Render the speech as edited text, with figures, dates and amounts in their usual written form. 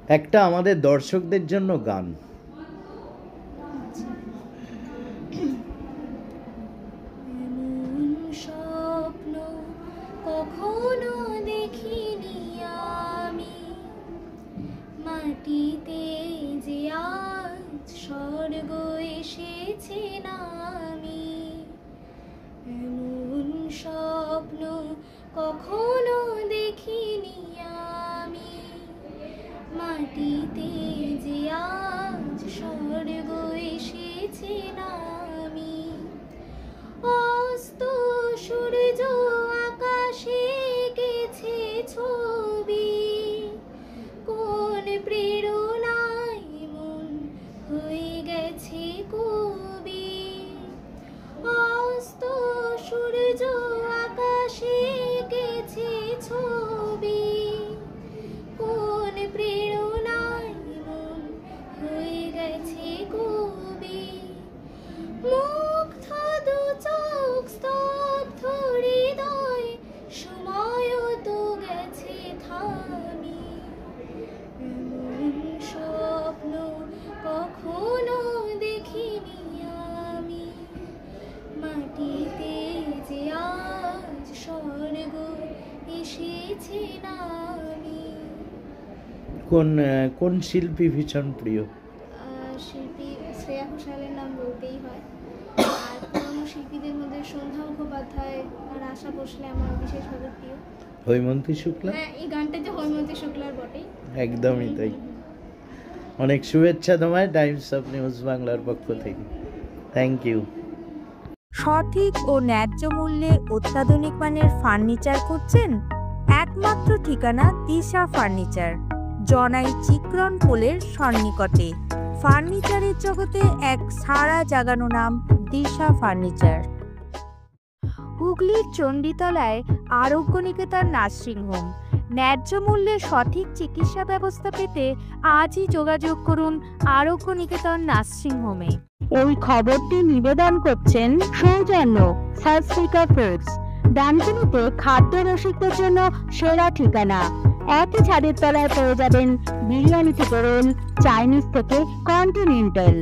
একটা আমাদের দর্শকদের জন্য গান। এমন স্বপ্ন কখনো দেখিনি আমি, মাটিতে যে আজ স্বর্গ এসেছে নামি। এমন স্বপ্ন কখনো দেখিনি আমি, মাটিতে যে আজ স্বর্গ এসেছে নামি। অস্ত সূর্য আকাশে এঁকেছে ছবি, কোন প্রেরণায় মন হয়ে গেছে কবি। অস্ত সূর্য আকাশে এঁকেছে ছবি, কোন প্রেরণায় মন হয়ে গেছে কবি। মুগ্ধ দু চোখ স্তব্ধ হৃদয়, সময়ও তো গেছে থামি। এমন স্বপ্ন কখনো দেখিনি আমি, মাটিতে যে আজ স্বর্গ এসেছে নামি। কোন শিল্পী ভীষণ প্রিয়? শিল্পী শ্রেয়া ঘোষালের নাম বলতেই হয়। আর পুরনো শিল্পীদের মধ্যে সন্ধ্যা মুখোপাধ্যায় আর আশা ভোসলে আমার বিশেষভাবে প্রিয়। হৈমন্তী শুক্লা? হ্যাঁ, এই গানটা যে হৈমন্তী শুক্লার বটেই। একদমই তাই। অনেক শুভেচ্ছা তোমায় টাইমস অফ নিউজ বাংলার পক্ষ থেকে। Thank you. সঠিক ও ন্যায্য মূল্যে অত্যাধুনিক মানের ফার্নিচার খুঁজছেন? একমাত্র ঠিকানা দিশা ফার্নিচার, জনাই চিকরন পোলের সন্নিকটে। ফার্নিচারের জগতে এক সাড়া জাগানো নাম দিশা ফার্নিচার। হুগলির চণ্ডীতলায় আরোগ্য নিকেতন নার্সিংহোম। ন্যায্য মূল্যে সঠিক চিকিৎসা ব্যবস্থা পেতে আজই যোগাযোগ করুন আরোগ্য নিকেতন নার্সিংহোমে। এই খবরটি নিবেদন করছেন সৌজন্য সাবস্পিকা ফুডস, ডানকুনিতে খাদ্য রসিকদের জন্য সেরা ঠিকানা। একই ছাদের তলায় পেয়ে যাবেন বিরিয়ানি থেকে রোল, চাইনিজ থেকে কন্টিনেন্টাল।